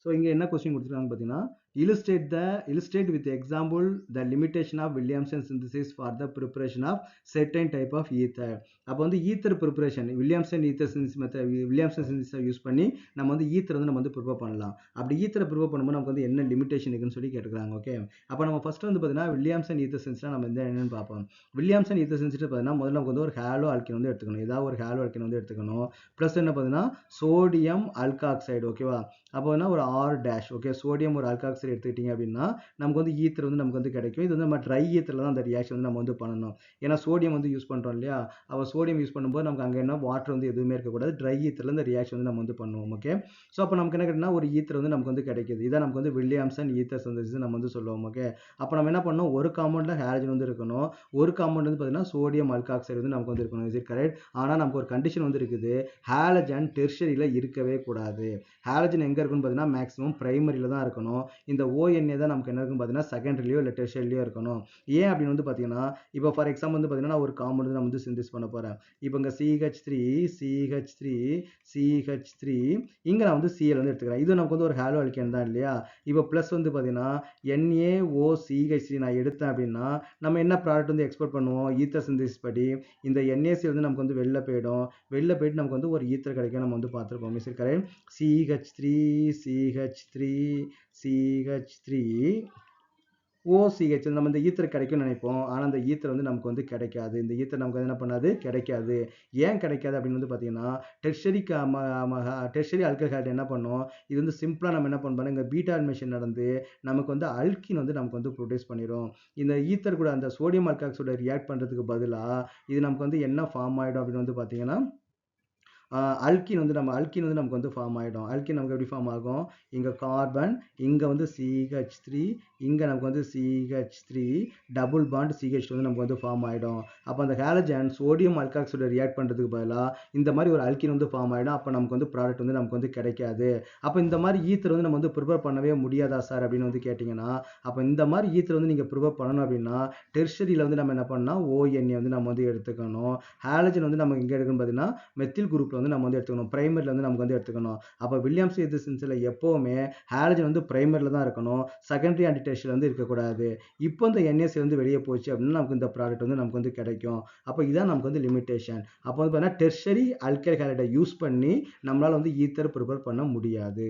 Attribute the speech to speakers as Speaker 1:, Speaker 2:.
Speaker 1: So இங்கே என்ன question கொடுத்துருக்காங்க பார்த்தீங்கன்னா, illustrate with example the limitation of Williamson synthesis for the preparation of certain type of ether. அப்போ வந்து ஈத்தர் ப்ரிப்பரேஷன் வில்லியம்சன் ஈத்தர் சின்ஸ் method Williamson சின்ஸை யூஸ் பண்ணி நம்ம வந்து ஈத்தர் வந்து நம்ம வந்து ப்ரிப்பேர் பண்ணலாம். அப்படி ஈத்தரை ப்ரிப்பேர் பண்ணும்போது நமக்கு வந்து என்ன லிமிடேஷன் இருக்குன்னு சொல்லி கேட்டுக்கிறாங்க. ஓகே, அப்போ நம்ம ஃபர்ஸ்ட் வந்து பார்த்தீங்கன்னா வில்லியம்சன் ஈத்தர் சின்ஸ்லாம் நம்ம என்னன்னு பார்ப்போம். வில்லியம்சன் ஈத்தர் சின்ஸ் பார்த்தீங்கன்னா முதல்ல நமக்கு வந்து ஒரு ஹேலோ ஆல்கின் வந்து எடுத்துக்கணும். ஏதாவது ஒரு ஹேலோ ஆல்கின் வந்து எடுத்துக்கணும். ப்ளஸ் என்ன பார்த்தீங்கன்னா சோடியம் ஆல்காக்சைடு. ஓகேவா, அப்போ என்ன ஒரு ஆர் டேஷ். ஓகே, சோடியம் ஒரு ஆல்காக்சைடு எடுத்துக்கிட்டீங்க அப்படின்னா நமக்கு வந்து ஈத்தர் வந்து நமக்கு வந்து கிடைக்கும். இது வந்து நம்ம ட்ரை ஈத்தரில் தான் அந்த ரியாக்ஷன் வந்து நம்ம வந்து பண்ணணும். ஏன்னா சோடியம் வந்து யூஸ் பண்ணுறோம் இல்லையா, அப்போ சோடியம் யூஸ் பண்ணும்போது நமக்கு அங்கே என்ன வாட்டர் வந்து எதுவுமே இருக்கக்கூடாது. ட்ரை ஈத்தரில் இந்த ரியாக்ஷன் வந்து நம்ம வந்து பண்ணுவோம். ஓகே, ஸோ அப்போ நமக்கு என்ன கிடைக்குன்னா ஒரு ஈத்தர் வந்து நமக்கு வந்து கிடைக்குது. இதான் நமக்கு வந்து வில்லியம்சன் ஈத்தர் சிந்தசிஸ் நம்ம வந்து சொல்லுவோம். ஓகே, அப்போ நம்ம என்ன பண்ணணும், ஒரு காம்பவுண்டில் ஹேலஜன் வந்து இருக்கணும், ஒரு காம்பவுண்ட் வந்து பார்த்தீங்கன்னா சோடியம் ஆல்காக்சைடு வந்து நமக்கு வந்து இருக்கணும். இது கரெக்ட். ஆனால் நமக்கு ஒரு கண்டிஷன் வந்து இருக்குது, ஹேலஜன் டெர்ஷரியில் இருக்கவே கூடாது. ஹேலஜன் எங்கே இருக்குன்னு பார்த்தீங்கன்னா மேக்ஸிமம் பிரைமரியில் தான் இருக்கணும். இந்த ONA தான் நமக்கு என்ன இருக்குன்னு பார்த்தீங்கன்னா செகண்டரிலையோ இல்லை டெர்ஷரிலையோ இருக்கணும். ஏன் அப்படின்னு வந்து பார்த்தீங்கன்னா, இப்போ ஃபார் எக்ஸாம்பிள் வந்து பார்த்தீங்கன்னா நான் ஒரு காம்பவுண்ட் வந்து நான் வந்து சிந்தசிஸ் பண்ண போகிறேன். இப்போ இங்கே CH3 இங்கே நான் வந்து Cl வந்து எடுத்துக்கிறேன். இது நமக்கு வந்து ஒரு ஹேலோ அல்கேன் தான் இல்லையா. இப்போ ப்ளஸ் வந்து பார்த்தீங்கன்னா NaOCH3 நான் எடுத்தேன் அப்படின்னா நம்ம என்ன ப்ராடக்ட் வந்து எக்ஸ்போர்ட் பண்ணுவோம், ஈத்தர் சிந்தசிஸ் படி இந்த NaC வந்து நமக்கு வந்து வெளில போயிடும். வெளில போயிட்டு நமக்கு வந்து ஒரு ஈத்தர் கிடைக்கும். நம்ம வந்து பார்த்துருப்போம். Miss correct. CH3 OCH நம்ம இந்த ஈத்தர் கிடைக்கும்னு நினைப்போம். ஆனால் அந்த ஈத்தர் வந்து நமக்கு வந்து கிடைக்காது. இந்த ஈத்தர் நமக்கு என்ன பண்ணாது, கிடைக்காது. ஏன் கிடைக்காது அப்படின்னு வந்து பார்த்தீங்கன்னா டெர்ஷரி ஆல்கஹால் என்ன பண்ணும், இது வந்து சிம்பிளாக நம்ம என்ன பண்ணோம், இங்கே பீட்டா அட்மிஷன் நடந்து நமக்கு வந்து அல்கின் வந்து நமக்கு வந்து ப்ரொடியூஸ் பண்ணிடும். இந்த ஈத்தர் கூட அந்த சோடியம் ஆல்காக்சைடு ரியாக்ட் பண்ணுறதுக்கு பதிலாக இது நமக்கு வந்து என்ன ஃபார்ம் ஆகிடும் அப்படின்னு வந்து பார்த்தீங்கன்னா அல்கின் வந்து நமக்கு வந்து ஃபார்ம் ஆகிடும். அல்கின் நமக்கு எப்படி ஃபார்ம் ஆகும், இங்கே கார்பன், இங்கே வந்து CH3, இங்கே நமக்கு வந்து CH3 டபுள் பாண்ட் CH2 வந்து நமக்கு வந்து ஃபார்ம் ஆகிடும். அப்போ அந்த ஹேலஜன் சோடியம் ஆல்காக்சைடு ரியாக்ட் பண்ணுறதுக்கு பதிலாக இந்த மாதிரி ஒரு அல்கின் வந்து ஃபார்ம் ஆகிடும். அப்போ நமக்கு வந்து ப்ராடக்ட் வந்து நமக்கு வந்து கிடைக்காது. அப்போ இந்த மாதிரி ஈத்தர் வந்து நம்ம வந்து ப்ரிப்பேர் பண்ணவே முடியாதா சார் அப்படின்னு வந்து கேட்டிங்கன்னா, அப்போ இந்த மாதிரி ஈத்தர் வந்து நீங்கள் ப்ரிப்பேர் பண்ணணும் அப்படின்னா டெர்ஷரியில் வந்து நம்ம என்ன பண்ணால் ONA வந்து நம்ம வந்து எடுத்துக்கணும். ஹேலஜன் வந்து நம்ம எங்கே எடுக்கணும்னு பார்த்தீங்கன்னா மெத்தில் குரூப்பில் வந்து நம்ம வந்து எடுத்துக்கணும். பிரைமரியில் வந்து நமக்கு வந்து எடுத்துக்கணும். அப்போ வில்லியம்ஸ் ஈத்தர் சின்ஸில் எப்போவுமே ஹேலஜன் வந்து பிரைமரியில் தான் இருக்கணும். செகண்டரி அண்ட் டெர்ஷரி வந்து இருக்கக்கூடாது. இப்போ இந்த NaC வந்து வெளியே போச்சு அப்படின்னா நமக்கு இந்த ப்ராடக்ட் வந்து நமக்கு வந்து கிடைக்கும். அப்போ இதான் நமக்கு வந்து லிமிட்டேஷன். அப்போ வந்து பார்த்தீங்கன்னா டெர்ஷரி ஆல்கைல் ஹேலைடை யூஸ் பண்ணி நம்மளால் வந்து ஈத்தர் ப்ரிப்பேர் பண்ண முடியாது.